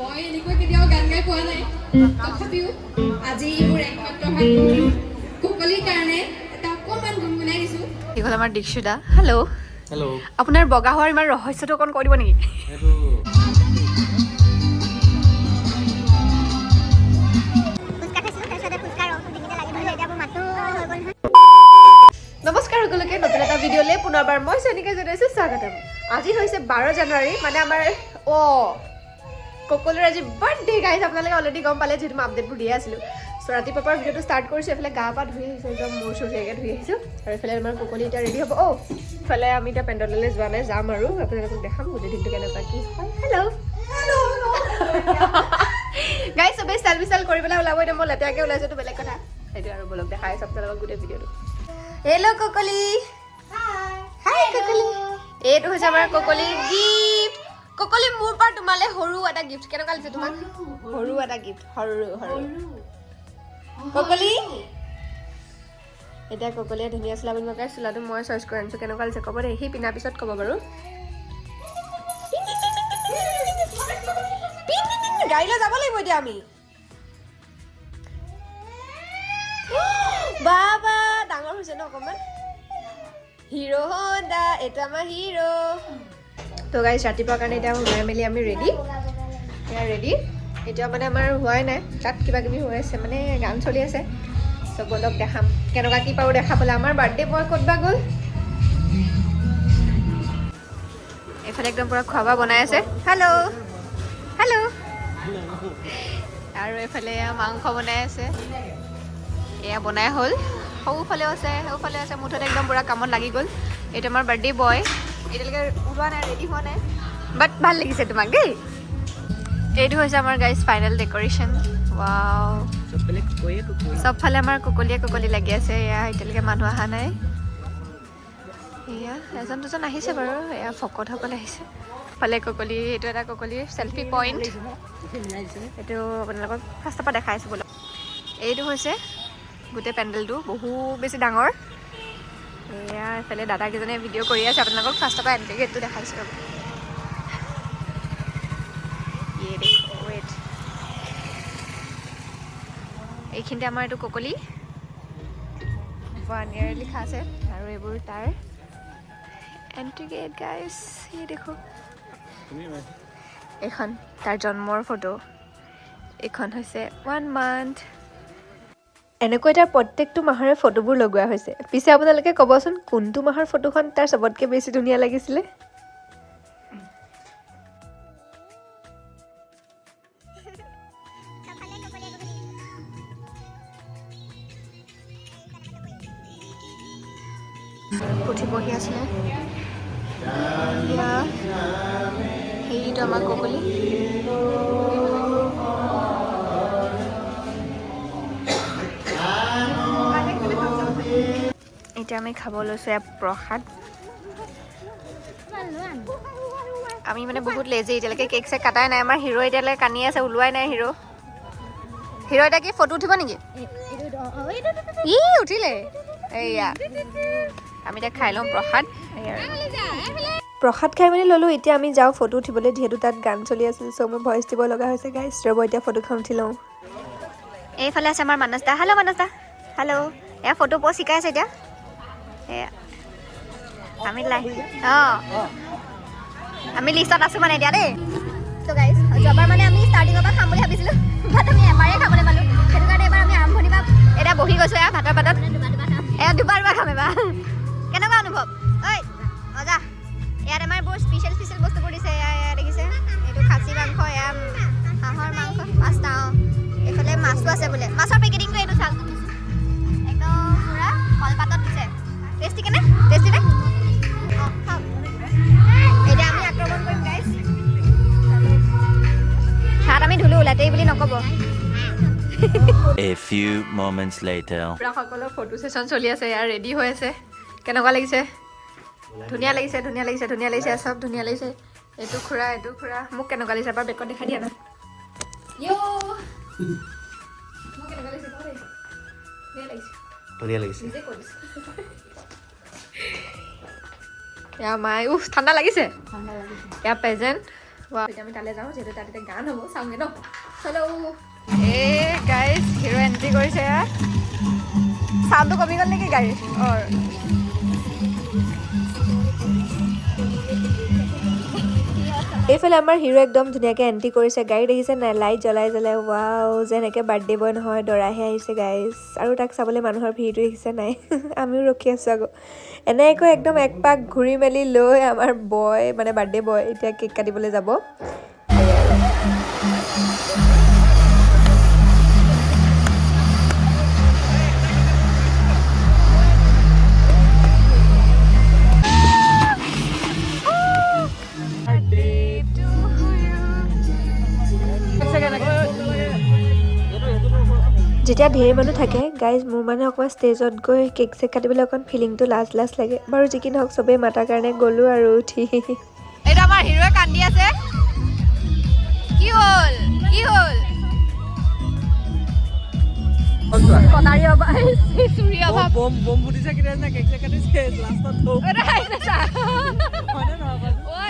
মই এনেকৈ কেতিয়াও গান গাই পোৱা নাই তথাপিও আজি মোৰ একমাত্ৰ ভাগ কুকলিৰ কাৰণে এটা অকণমান গুণগুণাই দিছোঁ এইখন আমাৰ দীক্ষিতা হেল্ল' হেল্ল' আপোনাৰ বগা হোৱাৰ ইমান ৰহস্যটো অকণ কৈ দিব নেকি এইটো নমস্কাৰ সকলোকে নতুন এটা ভিডিঅ'লৈ পুনৰবাৰ মই চনিকা জনাইছোঁ স্বাগতম আজি হৈছে 12 জানুৱাৰী মানে আমাৰ ককলৰ আজি বাৰ্থডে গাইজ আপোনালোকে অলৰেডি গম পালে যিহেতু মই আপডেটবোৰ দিয়ে আছিলোঁ চ' ৰাতিপুৱাৰ ভিডিঅ'টো ষ্টাৰ্ট কৰিছোঁ এইফালে গা পা ধুই আহিছোঁ একদম মূৰ চুৰ ধুনীয়াকৈ ধুই আহিছোঁ আৰু এইফালে আমাৰ ককলি এতিয়া ৰেডি হ'ব ইফালে আমি এতিয়া পেণ্ডেললৈ যোৱা নাই যাম আৰু আপোনালোকক দেখাম গোটেই দিনটো কেনেকুৱা কি হয় হেল্ল' গাইজ চবেই ষ্টাইল বিষ্টাইল কৰি পেলাই ওলাব এতিয়া মই লেতেৰাকৈ ওলাইছোঁতো বেলেগ কথা সেইটো আৰু বলক দেখাই আছোঁ আপোনালোকক গোটেই ভিডিঅ'টো হেল্ল' ককলি হাই ককলি এইটো হৈছে আমাৰ ককলিৰ গিফ্ট ককলি মোৰ পৰা তোমালৈ সৰু এটা গিফ্ট কেনেকুৱা লাগিছে তোমাক সৰু এটা গিফ্ট সৰু সৰু ককলি এতিয়া ককলিয়ে ধুনীয়া চিলাব মকাই চিলাটো মই চইচ কৰি আনিছোঁ কেনেকুৱা লাগিছে ক'ব দেই সি পিন্ধাৰ পিছত ক'ব বাৰু গাড়ীলৈ যাব লাগিব এতিয়া আমি বাবা ডাঙৰ হৈছে ন অকণমান হিৰো হণ্ডা এইটো আমাৰ হিৰো তো গাইজ ৰাতিপুৱাৰ কাৰণে এতিয়া সোমাই মেলি আমি ৰেডি এয়া ৰেডি এতিয়া মানে আমাৰ হোৱাই নাই তাত কিবা কিবি হৈ আছে মানে গান চলি আছে চ' বলক দেখাম কেনেকুৱা কি পাৰোঁ দেখাবলৈ আমাৰ বাৰ্থডে বয় ক'তবা গ'ল এইফালে একদম পূৰা খোৱা বোৱা বনাই আছে হেল্ল' হেল্ল' আৰু এইফালে এয়া মাংস বনাই আছে এয়া বনাই হ'ল সৌফালেও আছে মুঠতে একদম পূৰা কামত লাগি গ'ল এইটো আমাৰ বাৰ্থডে বয় এতিয়ালৈকে ওলোৱা নাই ৰেডি হোৱা নাই বাট ভাল লাগিছে তোমাক দেই এইটো হৈছে আমাৰ গাইজ ফাইনেল ডেক'ৰেশ্যন ৱাও চবফালে আমাৰ ককলি লাগি আছে এয়া এতিয়ালৈকে মানুহ অহা নাই এয়া এজন দুজন আহিছে বাৰু এয়া ভকতসকলে আহিছে ফালে ককলি এইটো এটা ককলিৰ চেল্ফি পইণ্ট এইটো আপোনালোকক ফাৰ্ষ্টৰ পৰা দেখাইছোঁ বোলো এইটো হৈছে গোটেই পেণ্ডেলটো বহু বেছি ডাঙৰ এয়া এইফালে দাদাকেইজনে ভিডিঅ' কৰি আছে আপোনালোকক ফাৰ্ষ্টৰ পৰা এণ্ট্ৰি গেটটো দেখাইছোঁ ৰ'ব ৱেইট এইখিনিতে আমাৰ এইটো ককলি 1 year লিখা আছে আৰু এইবোৰ তাৰ এণ্ট্ৰি গেট গাইজ এই দেখো এইখন তাৰ জন্মৰ ফটো এইখন হৈছে 1 month এনেকৈ তাৰ প্ৰত্যেকটো মাহৰে ফটোবোৰ লগোৱা হৈছে পিছে আপোনালোকে ক'বচোন কোনটো মাহৰ ফটোখন তাৰ চবতকৈ বেছি ধুনীয়া লাগিছিলে পুঠি পঢ়ি আছিলে সেইটো আমাৰ ককলি এতিয়া আমি খাব লৈছোঁ প্ৰসাদ আমি মানে বহুত লেজি এতিয়ালৈকে কেক চেক কাটাই নাই আমাৰ হিৰো এতিয়ালৈকে কান্দি আছে ওলোৱাই নাই হিৰো এতিয়া কি ফটো উঠিব নেকি ই উঠিলে এইয়া আমি এতিয়া খাই লওঁ প্ৰসাদ খাই মেলি ল'লোঁ এতিয়া আমি যাওঁ ফটো উঠিবলৈ যিহেতু তাত গান চলি আছিল চ' মই ভইচ দিব লগা হৈছে গাইজ ৰ'ব এতিয়া ফটোখন উঠি লওঁ এইফালে আছে আমাৰ মানস দা হেল্ল' এয়া ফটো প'ষ্ট শিকাই আছে এতিয়া এয়া আমি লিষ্টত আছোঁ মানে এতিয়া দেই চ' গাইজ যোৱাবাৰ মানে আমি ষ্টাৰ্টিঙৰ পৰা খাম বুলি ভাবিছিলোঁ ভাত আমি এবাৰেই খাবলৈ পালোঁ সেইটো কাৰণে এবাৰ আমি আৰম্ভণি পৰা এতিয়া বহি গৈছোঁ এয়া ভাতৰ পাতত এয়া দুবাৰ খাম এবাৰ কেনেকুৱা অনুভৱ ঐ অজা ইয়াত আমাৰ বহুত স্পেচিয়েল বস্তুবোৰ দিছে এয়া দেখিছে এইটো খাচী মাংস এয়া হাঁহৰ মাংস পাঁচটা এইফালে মাছো আছে বোলে মাছৰ পেকেটিংটো এইটো চাওক একদম পূৰা কলপাতত দিছে টেষ্টি নে খাওক এতিয়া আমি আক্ৰমণ কৰিম গাইজ হাত আমি ধুলোঁ ওলাতেই বুলি নক'ব A few moments later. সকলৰ ফটো সেশন চলি আছে ইয়াৰ ৰেডি হৈ আছে কেনেকুৱা লাগিছে ধুনীয়া লাগিছে চব ধুনীয়া লাগিছে এইটো খুৰা মোক কেনেকুৱা লাগিছে এবাৰ বেকত দেখাই দিয়া না ধুনীয়া লাগিছে এয়া মাই ঠাণ্ডা লাগিছে এয়া প্ৰেজেণ্ট এতিয়া আমি তালৈ যাওঁ যিহেতু তাত এতিয়া গান হ'ব চাওঁগে ন চলো গাইজ হিৰো এণ্ট্ৰি কৰিছে চাউণ্ডটো কমি গ'ল নেকি গাড়ীৰ এইফালে আমাৰ হিৰো একদম ধুনীয়াকৈ এণ্ট্ৰি কৰিছে গাড়ী দেখিছে নাই লাইট জ্বলাই জ্বলাই ৱাও যেনেকৈ বাৰ্থডে বয় নহয় দৰাহে আহিছে গাইজ আৰু তাক চাবলৈ মানুহৰ ভিৰটো দেখিছে নাই আমিও ৰখি আছোঁ আকৌ এনেকৈ একদম এক পাক ঘূৰি মেলি লৈ আমাৰ বয় মানে বাৰ্থডে বয় এতিয়া কেক কাটিবলৈ যাব যেতিয়া ঢেৰ মানুহ থাকে গাইজ মোৰ মানে অকণমান ষ্টেজত গৈ কেক চেক কাটিবলৈ অকণ ফিলিংটো লাজ লাগে বাৰু যি কি নহওক চবেই মাতাৰ কাৰণে গ'লোঁ আৰু উঠি এইটো আমাৰ হিৰোৱে কান্দি আছে কি হ'ল কটাৰী অভাৱ চুৰি অভাৱ বম ফুটিছে কেতিয়া না কেক চেক কাটিছে লাষ্টত থৌ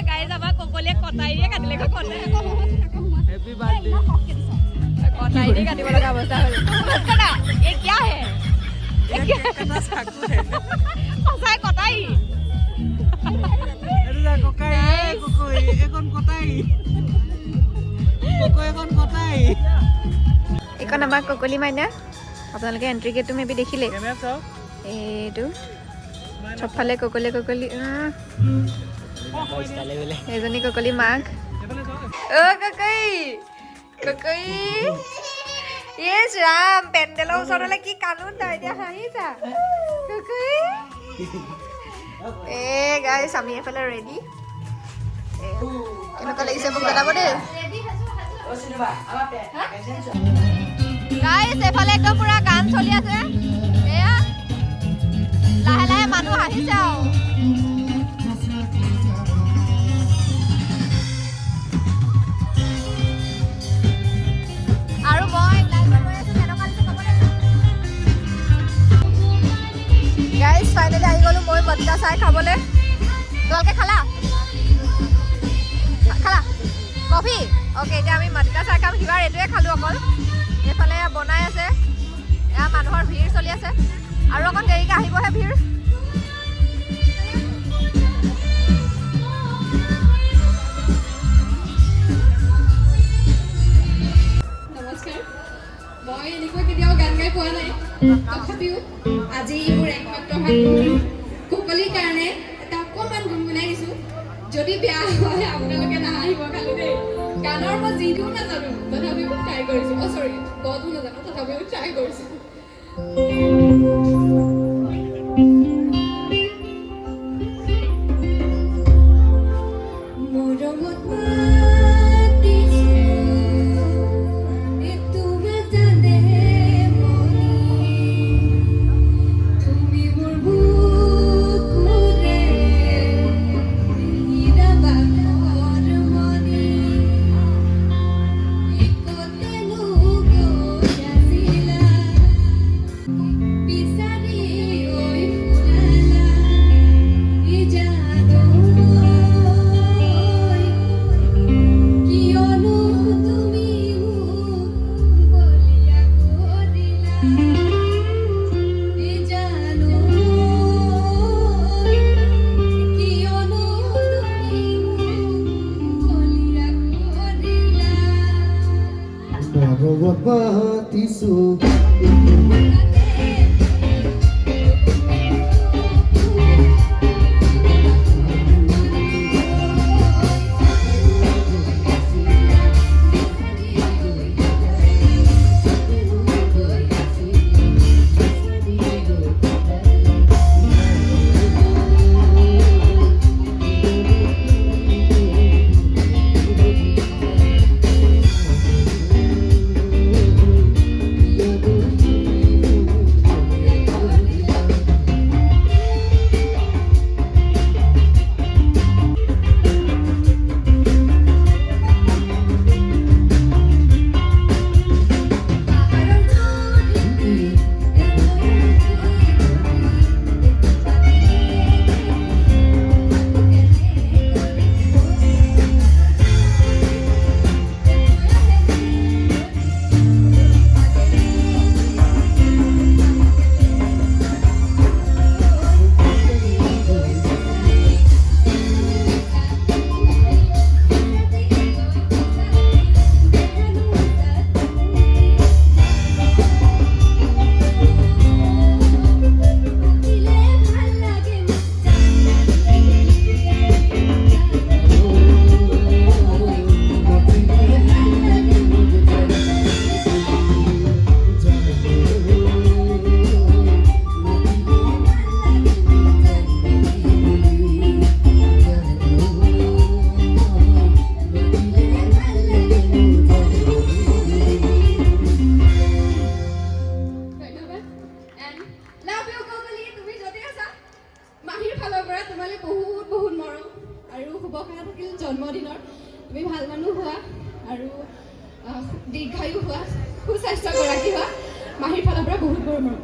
গাইজ আমাৰ ককলীয়ে কটাৰীয়ে কাটিলে হেপী বাৰ্থডে कटाई काटिब लगा अवस्था হ'ল কটা এই কি হে কেনা সাকু হে সঁচাই কটাই এটো যা ককাই ককই এখন কটাই এইখন আমাৰ ককলি মাইনা আপোনালোকে এন্ট্ৰি গেটটো মেবি দেখিলে কেমেৰা চাও এইটো চবফালে ককলি এজনী ককলি মাক অ ককই ইয়েস রাম পেন্ডেলৰ ওচৰলৈ কি কানুন তাই দিয়া হাঁহিছা ককই গাইস আমি এফালে ৰেডি কেনেকুৱা লাগিছে মোক জনাব দেই গাইস এফালে একদম পুৰা গান চলি আছে এয়া লাহে লাহে মানুহ আহিছে আৰু মই লাইভ কৰি আছো কেনেকুৱা লাগিছে ক'ব গাইস ফাইনালি আহি গ'লো মই বটকা চাই খাবলৈ তোমালোকে খালা কফি অ'কে এতিয়া আমি মটকা চাহ খাম কিবাৰ এইটোৱে খালোঁ অকল এইফালে বনাই আছে এয়া মানুহৰ ভিৰ চলি আছে আৰু অকণ দেৰিকৈ আহিবহে ভিৰ নমস্কাৰ মই এনেকুৱা কেতিয়াও গান গাই পোৱা নাই তথাপিও আজি মোৰ একমাত্ৰ হাত ককলিৰ কাৰণে এটা অকণমান গুণগুণাই দিছোঁ যদি বেয়া হয় আপোনালোকে নাহাঁহিব খালি দেই গানৰ মই যিটোও নাজানো তথাপিও ট্ৰাই কৰিছোঁ চৰি গটো নাজানো তথাপিও ট্ৰাই কৰিছোঁ দীৰ্ঘায়ু হোৱা সুস্বাস্থ্যগৰাকী হোৱা মাহীৰ ফালৰ পৰা বহুত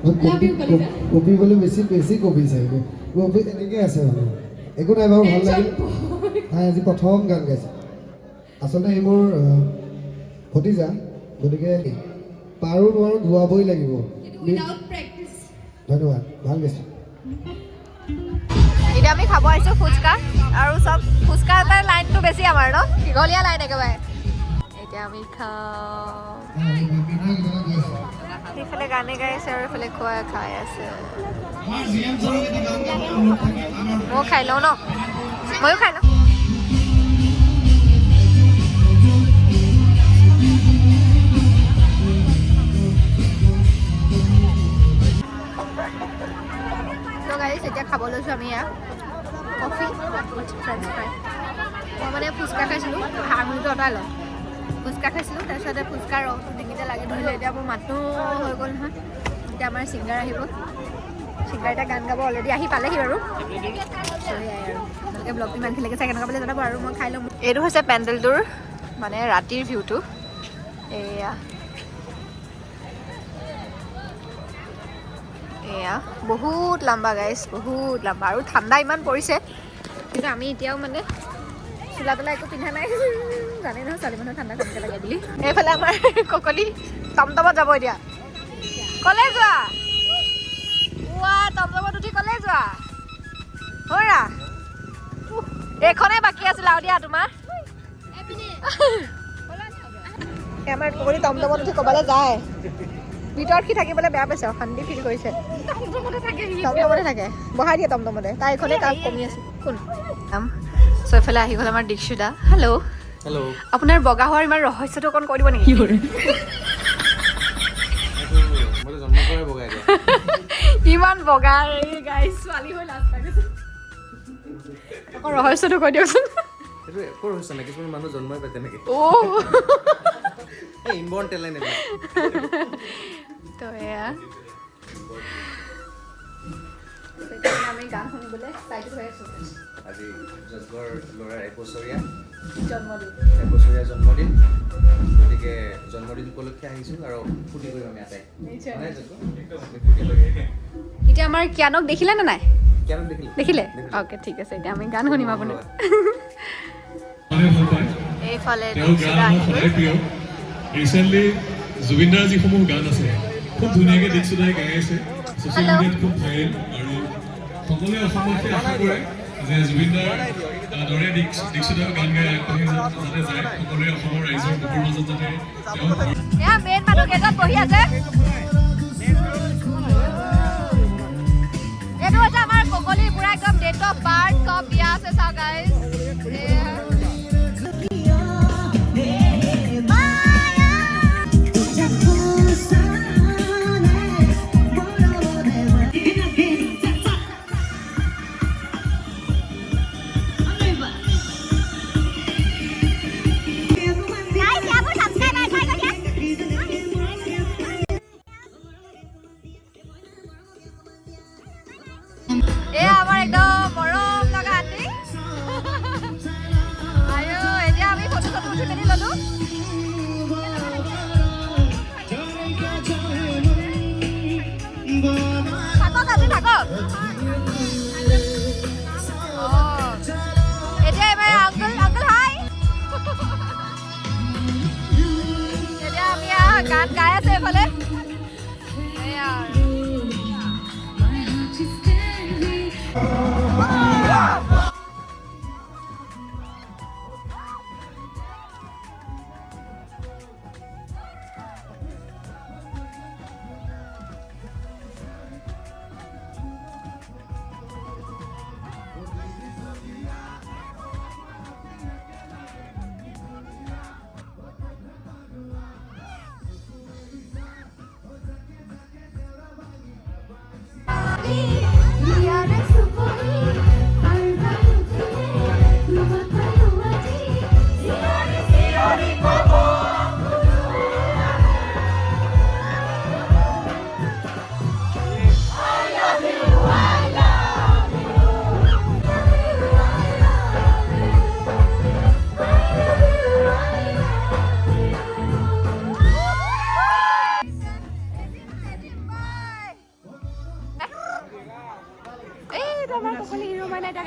বহুত লাভ ইউ কলিজা কপিবলৈ বেছি কপিছে কপি এনেকৈ আছে মানে একো নাই বাৰু ভাল লাগিল তাই আজি প্ৰথম গান গাইছে আচলতে এই মোৰ ভতিজা গতিকে পাৰো নোৱাৰো ধোৱাবই লাগিব উইদাউট প্ৰেক্টিছ ধন্যবাদ ভাল গাইছে এতিয়া আমি খাব আহিছোঁ ফুচকা আৰু চব ফুচকা তাৰ লাইনটো বেছি আমাৰ ন দীঘলীয়া লাইন একেবাৰে এতিয়া আমি খাওঁ সেইফালে গানে গাই আছে আৰু এইফালে খোৱাই খাই আছে ময়ো খাই লওঁ ন ময়ো খাই লওঁ এতিয়া খাব লৈছোঁ আমি ইয়াত কফি ফ্ৰেঞ্চ ফ্ৰাই মই মানে ফুচকা খাইছিলোঁ আঙুলিটো অঁতাই লওঁ ফুচকা খাইছিলোঁ তাৰপিছতে ফুচকাৰ ৰসটো ডিঙিতে লাগি ধৰিলে এতিয়া মোৰ মাতো হৈ গ'ল নহয় এতিয়া আমাৰ ছিংগাৰ আহিব ছিংগাৰ এতিয়া গান গাব অলৰেডি আহি পালেহি বাৰু সেয়াই আৰু ভালকৈ ব্লগটো ইমানখিনিলৈকে চাই কেনেকুৱা পালে জনাব আৰু মই খাই ল'ম এইটো হৈছে পেণ্ডেলটোৰ মানে ৰাতিৰ ভিউটো এয়া এয়া বহুত লম্বা গাইছ বহুত লম্বা আৰু ঠাণ্ডা ইমান পৰিছে কিন্তু আমি এতিয়াও মানে চোলা তোলা একো পিন্ধা নাই জানেই নহয় ছোৱালী মানুহৰ ঠাণ্ডা কমকৈ লাগে বুলি এইফালে আমাৰ ককলি টমটমত যাব এতিয়া কলে যোৱা টমটমত উঠি কলে যোৱা হৰা এইখনে বাকী আছিল আৰু দিয়া তোমাৰ আমাৰ ককলি টমটমত উঠি ক'ৰবালৈ যায় ভিতৰত সি থাকিবলৈ বেয়া পাইছে অশান্তি ফিল কৰিছে টমটমতে থাকে বহাই দিয়ে টমটমতে তাই এইখনে কাম কমি আছে কোন চ' এইফালে আহি গ'ল আমাৰ দীক্ষিতা হেল্ল' হেল্ল' আপোনাৰ বগা হোৱাৰ ইমান ৰহস্যটো অকণ কৈ দিব নেকি কি কৰে ইমান বগা গাইছ ছোৱালী হৈ লাজ লাগিছে অকণ ৰহস্যটো কৈ দিয়কচোন এইটো একো ৰহস্য নাই কিছুমান মানুহ জন্মই পায় তেনেকৈ অ' ইনবৰ্ণ টেলেণ্ট তো এয়া আমি গান শুনিবলৈ চাইটো হৈ আছোঁ আজি যজ্ঞৰ ল'ৰাৰ 1 বছৰীয়া জন্মদিন গতিকে জন্মদিন উপলক্ষে আহিছোঁ আৰু ফূৰ্তি কৰিম আমি আটাই এতিয়া আমাৰ কিয়ানক দেখিলে নে নাই কেন দেখিলে অ'কে ঠিক আছে এতিয়া আমি গান শুনিম আপুনি এইফালে ৰিচেণ্টলি জুবিনদাৰ যিসমূহ গান আছে খুব ধুনীয়াকৈ দীক্ষিতাই গাই আছে ছ'চিয়েল মিডিয়াত খুব ভাইৰেল আৰু সকলোৱে অসমতে আশা কৰে যে জুবিনদাৰ দৰে দীক্ষিতাৰ গান গাই আগবাঢ়ি যাতে যায় সকলোৱে অসমৰ ৰাইজৰ বুকুৰ মাজত যাতে তেওঁ এয়া মেইন মানুহ কেইজন বহি আছে এইটো হৈছে আমাৰ ককলিৰ পুৰা একদম ডেট অফ বাৰ্থ চব দিয়া আছে চাওক গাইজ এয়া আমাৰ একদম মৰম লগা আন্টি আৰু এতিয়া আমি ফটো চটো উঠি মেলি ল'লো থাকক আজি থাকক এতিয়া এবাৰ আংকল হাই এতিয়া আমি গান গাই আছো এইফালে এয়া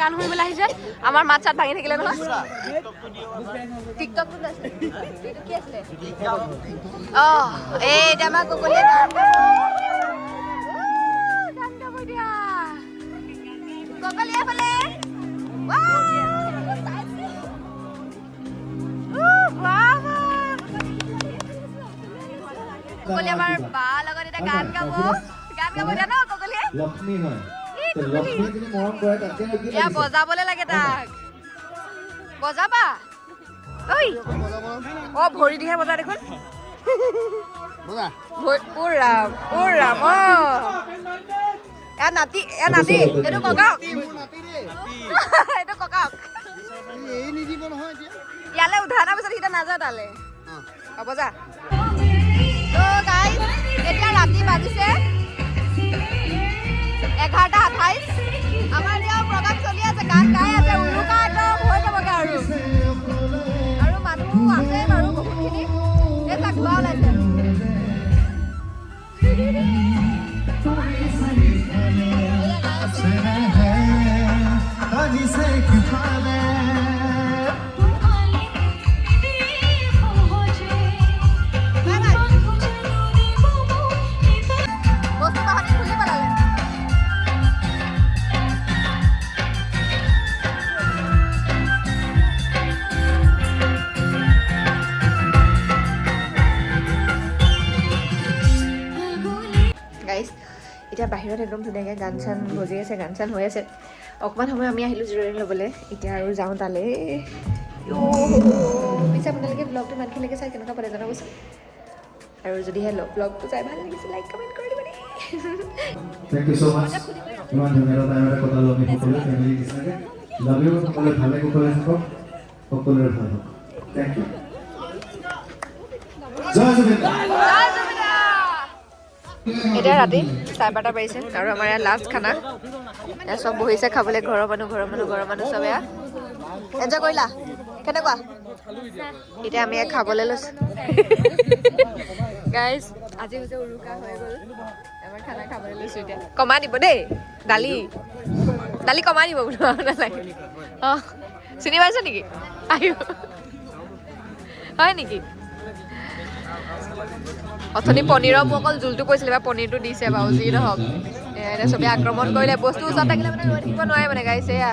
গান শুনিবলৈ আহিছে আমাৰ মাত চাত ভাঙি থাকিলে নহয় টিকটকটো আছে এইটো কি আছিলে এই এতিয়া আমাৰ ককলিয়ে গান গাব দিয়া ককলিয়ে ফালে ককলি আমাৰ বা লগত এটা গান গাব দিয়া ন ককলিয়ে লক্ষ্মী হয় লক্ষ্মী যদি মৰম কৰে তাতকে কি এয়া বজাবলে লাগে তাক বজাবা ঐ ভৰি দিহে বজা দেখোন নাতি এইটো ককাওক এইটো ককাওক ইয়ালৈ উঠাৰ পিছত সেইটা নাযাওঁ তালে হ'ব যা এতিয়া ৰাতি বাজিছে 11:28 আমাৰ এতিয়া প্ৰগ্ৰাম চলি আছে গান গাই আছে উৰুকা একদম হৈ যাবগৈ আৰু মানুহ আছে বাৰু বহুতখিনি এই চাক ধোৱা ওলাইছে বস্তু বাহানি খুলি পেলালে এতিয়া বাহিৰত একদম ধুনীয়াকৈ গান চান বজি আছে গান চান হৈ আছে অকণমান সময় আমি আহিলোঁ জিৰণি ল'বলৈ এতিয়া আৰু যাওঁ তালৈ পিছে আপোনালোকে ব্লগটো ইমানখিনিলৈকে চাই কেনেকুৱা পালে জনাবচোন আৰু যদিহে ব্লগটো চাই ভাল লাগিছে লাইক কমেণ্ট কৰি দিব Thank you so much. ইমান ধুনীয়া টাইম এটা কটালো আমি সকলোৱে ফেমিলি নিচিনাকৈ লাভ ইউ সকলোৱে ভালে কুশলে থাকক সকলোৰে ভাল হওক থেংক ইউ জয় জুবিন এতিয়া ৰাতি 12:30 বাজিছে আৰু আমাৰ ইয়াত লাষ্ট খানা এয়া চব বহিছে খাবলৈ ঘৰৰ মানুহ চব এয়া এনজয় কৰিলা কেনেকুৱা এতিয়া আমি খাবলৈ লৈছোঁ গাইজ আজি হৈছে উৰুকা হৈ গ'ল আমাৰ খানা খাবলৈ লৈছোঁ এতিয়া কমাই দিব দেই দালি কমাই দিব বোলো নালাগে অঁ চিনি পাইছ নেকি আহিব হয় নেকি অথনি পনীৰৰ মোক অকল জোলটো কৈছিলে বা পনীৰটো দিছে বাৰু যি নহওক এতিয়া চবেই আক্ৰমণ কৰিলে বস্তু ওচৰত থাকিলে মানে ৰৈ থাকিব নোৱাৰে মানে গাইছে এয়া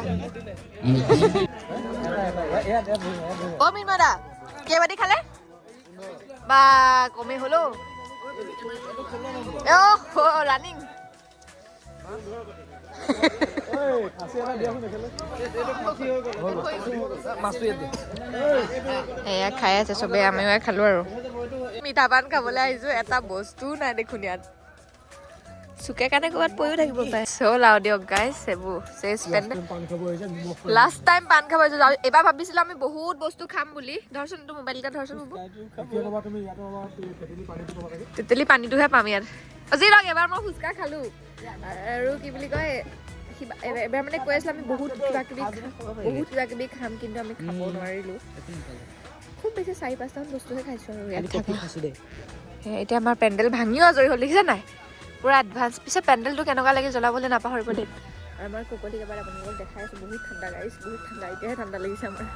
অ' মিনমা কেইবাটি খালে বা কমে হ'লো ৰানিং এয়া খাই আছে চবেই আমিও খালো আৰু মিঠা পান খাবলৈ আহিছো এটা বস্তুও নাই দেখোন ইয়াত চুকে কাৰণে ক'ৰবাত পৰিও থাকিব পাৰে চল আৰু দিয়ক গাইছ এইবোৰ লাষ্ট টাইম পাণ খাব আহিছো এবাৰ ভাবিছিলো আমি বহুত বস্তু খাম বুলি ধৰচোন তোৰ মোবাইলটা ধৰচোন তেতেলী পানীটোহে পাম ইয়াত যি লওক এবাৰ মই ফুচকা খালো আৰু কি বুলি কয় এবাৰ মানে কৈ আছিলো আমি বহুত কিবা কিবি খাম কিন্তু আমি খাব নোৱাৰিলোঁ খুব বেছি 4-5টামান বস্তুহে খাইছোঁ আৰু ইয়াত এতিয়া আমাৰ পেণ্ডেল ভাঙিও আজৰি হ'ল দেখিছে নাই পুৰা এডভান্স পিছে পেণ্ডেলটো কেনেকুৱা লাগে জ্বলাবলৈ নাপাহৰিব দেই আমাৰ ককলিক এবাৰ আপোনালোকক দেখাই আছোঁ বহুত ঠাণ্ডা গাইছ বহুত ঠাণ্ডা এতিয়াহে ঠাণ্ডা লাগিছে আমাৰ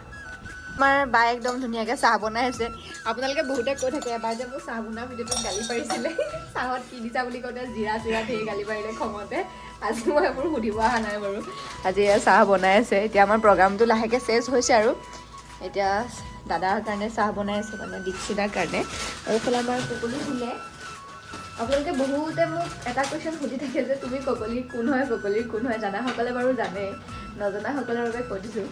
বাই একদম ধুনীয়াকৈ চাহ বনাই আছে আপোনালোকে বহুতে কৈ থাকে এবাৰ যে মোৰ চাহ বনোৱা ভিডিঅ'টোত গালি পাৰিছিলে চাহত কি দিছা বুলি কওঁতে জিৰা ধেৰ গালি পাৰিলে খঙতে আজি মই এইবোৰ সুধিব অহা নাই বাৰু আজি চাহ বনাই আছে এতিয়া আমাৰ প্ৰগ্ৰামটো লাহেকৈ চেঞ্জ হৈছে আৰু এতিয়া দাদাৰ কাৰণে চাহ বনাই আছে মানে দীক্ষিতাৰ কাৰণে আৰু এইফালে আমাৰ ককলি শুলে আপোনালোকে বহুতে মোক এটা কুৱেশ্যন সুধি থাকে যে তুমি ককলিৰ কোন হয় জানাসকলে বাৰু জানে নজনাসকলৰ বাবে কৈ দিছোঁ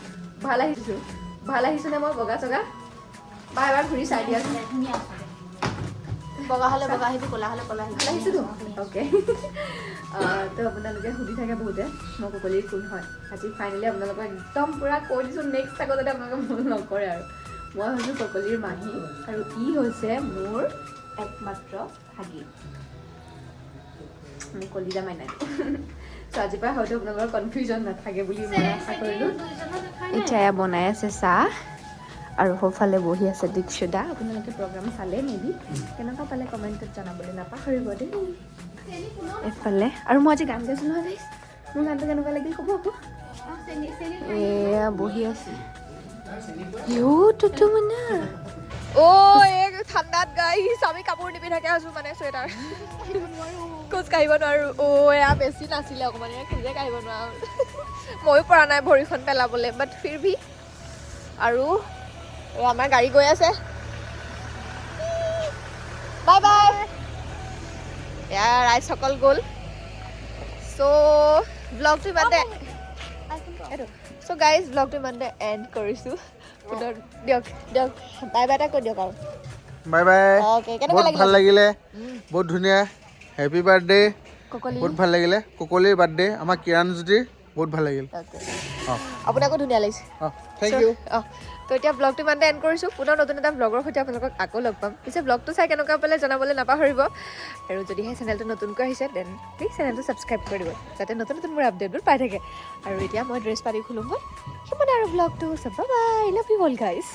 ভাল আহিছেনে মই বগা চগা বা এবাৰ ঘূৰি চাই দিয়াচোন বগা হ'লে বগা আহিবি ক'লা হ'লে ক'লা আহিবি আহিছোঁ অ'কে তো আপোনালোকে সুধি থাকে বহুতে মই ককলিৰ কোন হয় আজি ফাইনেলি আপোনালোকক একদম পূৰা কৈ দিছোঁ নেক্সট আকৌ যাতে আপোনালোকে ভুল নকৰে আৰু মই হৈছোঁ ককলিৰ মাহী আৰু ই হৈছে মোৰ একমাত্ৰ ভাগি আমি কলিজা মাইনা চ' আজিৰ পৰা হয়তো আপোনালোকৰ কনফিউজন নাথাকে বুলি মই আশা কৰিলোঁ এতিয়া বনাই আছে চাহ আৰু সৌফালে বহি আছে দীক্ষিতা আপোনালোকে প্ৰগ্ৰাম চালে মেবি কেনেকুৱা পালে কমেণ্টত জনাবলৈ নাপাহৰিব দেই এইফালে আৰু মই আজি গান গাইছোঁ নহয় গাইছ মোৰ গানটো কেনেকুৱা লাগিল ক'ব আকৌ এয়া বহি আছে মানে অ এই ঠাণ্ডাত গাইছ আমি কাপোৰ নিপিন্ধাকে আছো মানে চুৱেটাৰ খোজ কাঢ়িব নোৱাৰো অ এয়া বেছি নাছিলে অকণমান খোজে কাঢ়িব নোৱাৰো ময়ো পৰা নাই ভৰিখন পেলাবলৈ বাট ফিৰ ভি আৰু আমাৰ গাড়ী গৈ আছে বাই বাই এয়া ৰাইজসকল গ'ল চ' ব্লগটো ইমানতে চ' গাইজ ব্লগটো ইমানতে এণ্ড কৰিছোঁ পুনৰ দিয়ক দিয়ক বাই বাই এটা কৈ দিয়ক আৰু বাই বাই অ'কে কেনেকুৱা বহুত ভাল লাগিলে লাগিলে বহুত ধুনীয়া হেপী বাৰ্থডে ককলি বহুত ভাল লাগিলে ককলিৰ বাৰ্থডে আমাৰ কিৰণ জ্যোতিৰ বহুত ভাল লাগিল অঁ আপোনাকো ধুনীয়া লাগিছে অঁ থেংক ইউ অঁ তো এতিয়া ব্লগটো ইমানতে এণ্ড কৰিছোঁ পুনৰ নতুন এটা ব্লগৰ সৈতে আপোনালোকক আকৌ লগ পাম পিছে ব্লগটো চাই কেনেকুৱা পালে জনাবলৈ নাপাহৰিব আৰু যদিহে চেনেলটো নতুনকৈ আহিছে দেন প্লিজ চেনেলটো ছাবস্ক্ৰাইব কৰি দিব যাতে নতুন নতুন মোৰ আপডেটবোৰ পাই থাকে আৰু এতিয়া মই ড্ৰেছ পাতি খোলোঁগৈ সিমানে আৰু ব্লগটো bye bye love you all guys